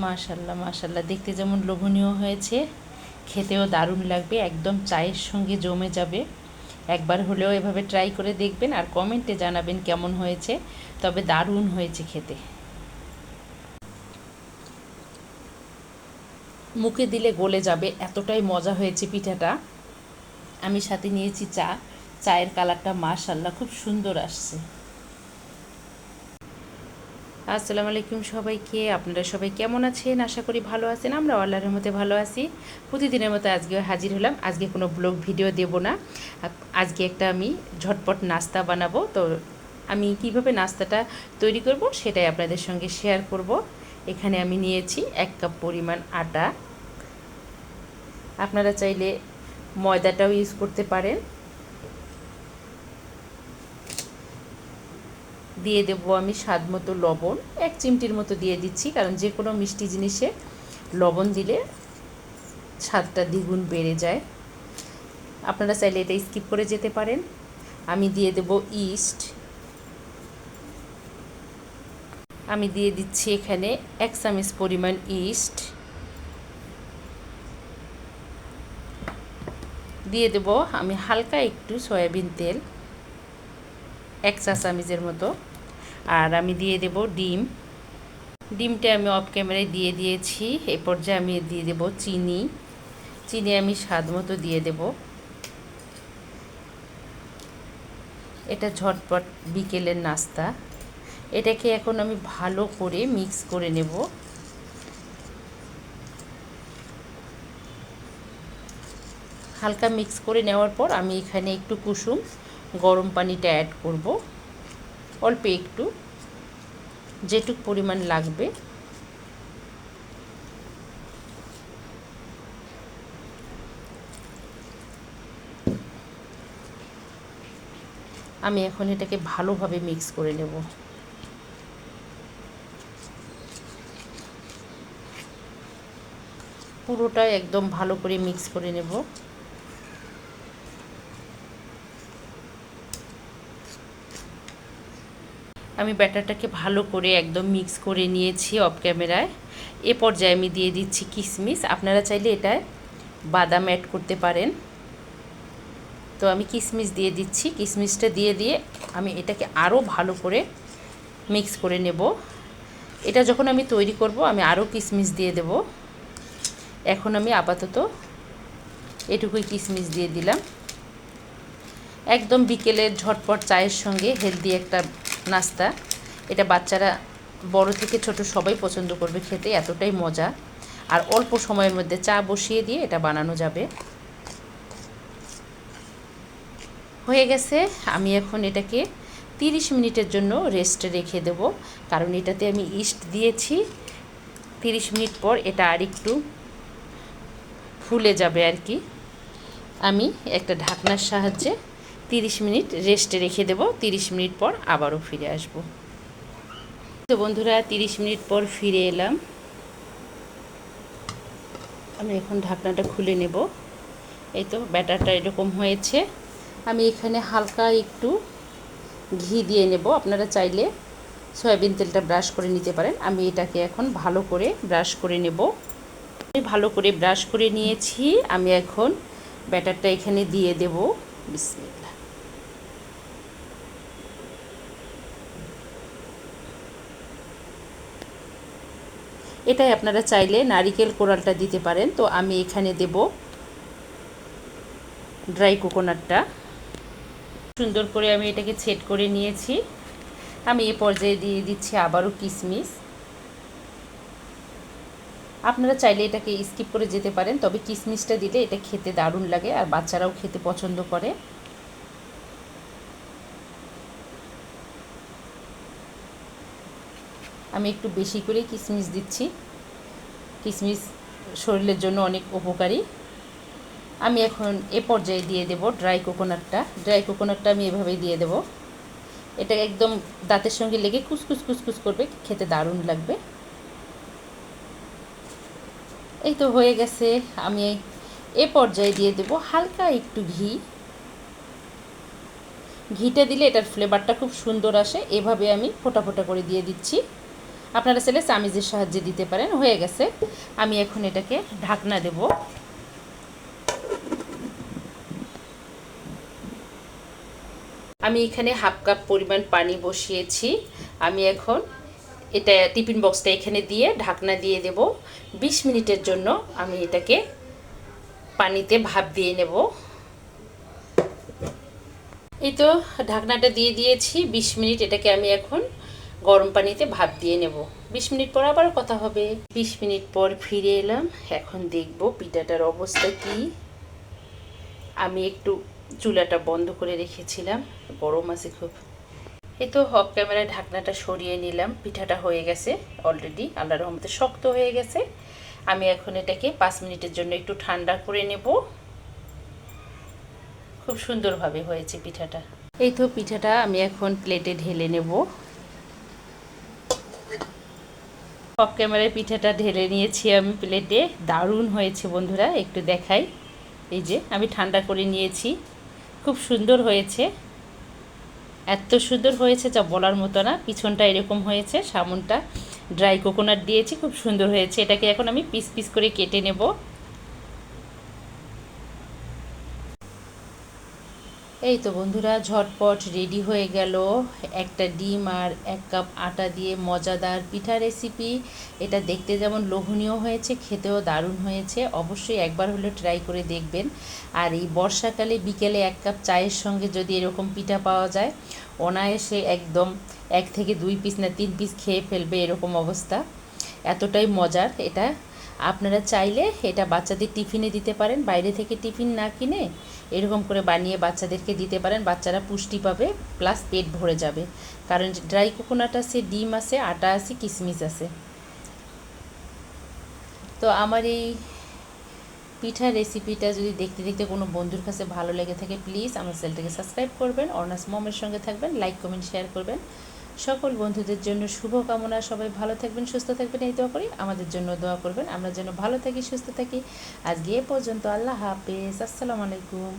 মাশাল্লাহ মাশাল্লাহ, দেখতে যেমন লোভনীয় হয়েছে, খেতেও দারুণ লাগবে, একদম চায়ের সঙ্গে জমে যাবে। একবার হলেও এভাবে ট্রাই করে দেখবেন আর কমেন্টে জানাবেন কেমন হয়েছে। তবে দারুণ হয়েছে খেতে, মুখে দিলে গলে যাবে, এতটাই মজা হয়েছে পিঠাটা। আমি সাথে নিয়েছি চা, চায়ের কালারটা মাশাল্লাহ খুব সুন্দর আসছে। আসসালামু আলাইকুম সবাইকে, আপনারা সবাই কেমন আছেন? আশা করি ভালো আছেন। আমরা আল্লাহর রহমতে ভালো আছি। প্রতিদিনের মতো আজকেও হাজির হলাম। আজকে কোনো ব্লগ ভিডিও দেব না, আজকে একটা আমি ঝটপট নাস্তা বানাবো। তো আমি কিভাবে নাস্তাটা তৈরি করব সেটাই আপনাদের সঙ্গে শেয়ার করব। এখানে আমি নিয়েছি 1 কাপ পরিমাণ আটা। আপনারা চাইলে ময়দাটাও ইউজ করতে পারেন। দিয়ে দেবো আমি স্বাদ মতো লবণ, 1 চিমটির মতো দিয়ে দিচ্ছি, কারণ যে কোনো মিষ্টি জিনিসে লবণ দিলে স্বাদটা দ্বিগুণ বেড়ে যায়। আপনারা চাইলে এটা স্কিপ করে যেতে পারেন। আমি দিয়ে দেবো ইস্ট। আমি দিয়ে দিচ্ছি এখানে 1 চামচ পরিমাণ ইস্ট। দিয়ে দেব আমি হালকা একটু সয়াবিন তেল, 1 চা চামচের মতো। আর আমি দিয়ে দেব ডিম। ডিমটা আমি অফ ক্যামেরায় দিয়ে দিয়েছি। এই পর্যায়ে আমি দিয়ে দেব চিনি। চিনি আমি স্বাদ মতো দিয়ে দেব। এটা ঝটপট বিকেলের নাস্তা। এটাকে এখন আমি ভালো করে মিক্স করে নেব। হালকা মিক্স করে নেওয়ার পর আমি এখানে একটু কুসুম গরম পানিটা অ্যাড করব, অল্প একটু, যেটুক পরিমাণ লাগবে। আমি এখন এটাকে ভালোভাবে মিক্স করে নেব। পুরোটা একদম ভালো করে মিক্স করে নেব। আমি ব্যাটারটাকে ভালো করে একদম মিক্স করে নিয়েছি অফ ক্যামেরায়। এ পর্যায়ে আমি দিয়ে দিচ্ছি কিশমিশ। আপনারা চাইলে এটায় বাদাম অ্যাড করতে পারেন। তো আমি কিশমিশ দিয়ে দিচ্ছি। কিশমিশটা দিয়ে আমি এটাকে আরও ভালো করে মিক্স করে নেব। এটা যখন আমি তৈরি করব আমি আরও কিশমিশ দিয়ে দেব। এখন আমি আপাতত এটুকুই কিশমিশ দিয়ে দিলাম। একদম বিকেলের ঝটপট চায়ের সঙ্গে হেলদি একটা নাস্তা। এটা বাচ্চারা বড় থেকে ছোট সবাই পছন্দ করবে খেতে, এতটাই মজা। আর অল্প সময়ের মধ্যে চা বসিয়ে দিয়ে এটা বানানো যাবে। হয়ে গেছে। আমি এখন এটাকে 30 মিনিটের জন্য রেস্টে রেখে দেব, কারণ এটাতে আমি ইস্ট দিয়েছি। 30 মিনিট পর এটা আর একটু ফুলে যাবে আর কি। আমি একটা ঢাকনার সাহায্যে 30 মিনিট রেস্টে রেখে দেব। 30 মিনিট পর আবারও ফিরে আসব। তো বন্ধুরা, 30 মিনিট পর ফিরে এলাম। আমি এখন ঢাকনাটা খুলে নেব। এই তো ব্যাটারটা এরকম হয়েছে। আমি এখানে হালকা একটু ঘি দিয়ে নেব। আপনারা চাইলে সয়াবিন তেলটা ব্রাশ করে নিতে পারেন। আমি এটাকে এখন ভালো করে ব্রাশ করে নেব। ভালো করে ব্রাশ করে নিয়েছি। আমি এখন ব্যাটারটা এখানে দিয়ে দেব। বিসমিল্লাহ। এটাই আপনারা চাইলে নারিকেল কোড়ালটা দিতে পারেন। তো আমি এখানে দেব ড্রাই কোকোনাটটা। সুন্দর করে আমি এটাকে সেট করে নিয়েছি। আমি এ পর্যায়ে দিয়ে দিচ্ছি আবারও কিশমিশ। আপনারা চাইলে এটাকে স্কিপ করে যেতে পারেন, তবে কিশমিশটা দিলে এটা খেতে দারুণ লাগে আর বাচ্চারাও খেতে পছন্দ করে। আমি একটু বেশি করে কিশমিশ দিচ্ছি। কিশমিশ শরীরের জন্য অনেক উপকারী। আমি এখন এ পর্যায়ে দিয়ে দেব ড্রাই কোকোনাটটা। ড্রাই কোকোনাটটা আমি এভাবেই দিয়ে দেব। এটা একদম দাঁতের সঙ্গে লেগে কুসকুস কুসকুস করবে, খেতে দারুণ লাগবে। এই তো হয়ে গেছে। আমি এ পর্যায়ে দিয়ে দেব হালকা একটু ঘি। ঘিটা দিলে এটার ফ্লেভারটা খুব সুন্দর আসে। এভাবে আমি ফোটা ফোটা করে দিয়ে দিচ্ছি। আপনারা চাইলে চামিজের সাহায্যে দিতে পারেন। হয়ে গেছে, আমি এখন এটাকে ঢাকনা দেব। আমি এখানে হাফ কাপ পরিমাণ পানি বসিয়েছি। আমি এখন এটা টিফিন বক্সটা এখানে দিয়ে ঢাকনা দিয়ে দেব। 20 মিনিটের জন্য আমি এটাকে পানিতে ভাপ দিয়ে নেব। এই তো ঢাকনাটা দিয়ে দিয়েছি। 20 মিনিট এটাকে আমি এখন গরম পানিতে ভাপ দিয়ে নেব। 20 মিনিট পর আবার কথা হবে। 20 মিনিট পর ফিরে এলাম। এখন দেখব পিঠাটার অবস্থা কি। আমি একটু চুলাটা বন্ধ করে রেখেছিলাম, গরম আছে খুব। এই তো অফ ক্যামেরায় ঢাকনাটা সরিয়ে নিলাম। পিঠাটা হয়ে গেছে অলরেডি, আল্লাহর রহমতে শক্ত হয়ে গেছে। আমি এখন এটাকে 5 মিনিটের জন্য একটু ঠান্ডা করে নেব। খুব সুন্দরভাবে হয়েছে পিঠাটা। এই তো পিঠাটা আমি এখন প্লেটে ঢেলে নেব। অফ ক্যামেরায় পিঠাটা ঢেলে নিয়েছি আমি প্লেটে। দারুণ হয়েছে বন্ধুরা, একটু দেখাই। এই যে আমি ঠান্ডা করে নিয়েছি, খুব সুন্দর হয়েছে। এত সুন্দর হয়েছে যা বলার মতো না। পিছনটা এরকম হয়েছে, সামনটা ড্রাই কোকোনাট দিয়েছি, খুব সুন্দর হয়েছে। এটাকে এখন আমি পিস পিস করে কেটে নেব। এই তো বন্ধুরা, ঝটপট রেডি হয়ে গেল একটা ডিম আর 1 কাপ আটা দিয়ে মজাদার পিঠা রেসিপি। এটা দেখতে যেমন লোভনীয় হয়েছে, খেতেও দারুণ হয়েছে। অবশ্যই একবার হলেও ট্রাই করে দেখবেন। আর এই বর্ষাকালে বিকেলে 1 কাপ চায়ের সঙ্গে যদি এরকম পিঠা পাওয়া যায়, অনায়াসে একদম 1 থেকে 2 পিস না 3 পিস খেয়ে ফেলবে, এরকম অবস্থা। এতটাই মজার এটা। আপনারা চাইলে এটা বাচ্চাদের টিফিনে দিতে পারেন। বাইরে থেকে টিফিন না কিনে এরকম করে বানিয়ে বাচ্চাদেরকে দিতে পারেন। বাচ্চারা পুষ্টি পাবে, প্লাস পেট ভরে যাবে। কারণ ড্রাই কোকোনাট আছে, ডিম আছে, আটা আছে, কিশমিশ আছে। তো আমার এই পিঠা রেসিপিটা যদি দেখতে দেখতে কোনো বন্ধুর কাছে ভালো লেগে থাকে, প্লিজ আমার চ্যানেলটাকে সাবস্ক্রাইব করবেন। অর্নাস মমের সঙ্গে থাকবেন, লাইক কমেন্ট শেয়ার করবেন। সকল বন্ধুদের জন্য শুভকামনা। সবাই ভালো থাকবেন, সুস্থ থাকবেন, এই দোয়া করি। আমাদের জন্য দোয়া করবেন, আমরা যেন ভালো থাকি, সুস্থ থাকি। আজকে এ পর্যন্ত। আল্লাহ হাফেজ, আসসালামু আলাইকুম।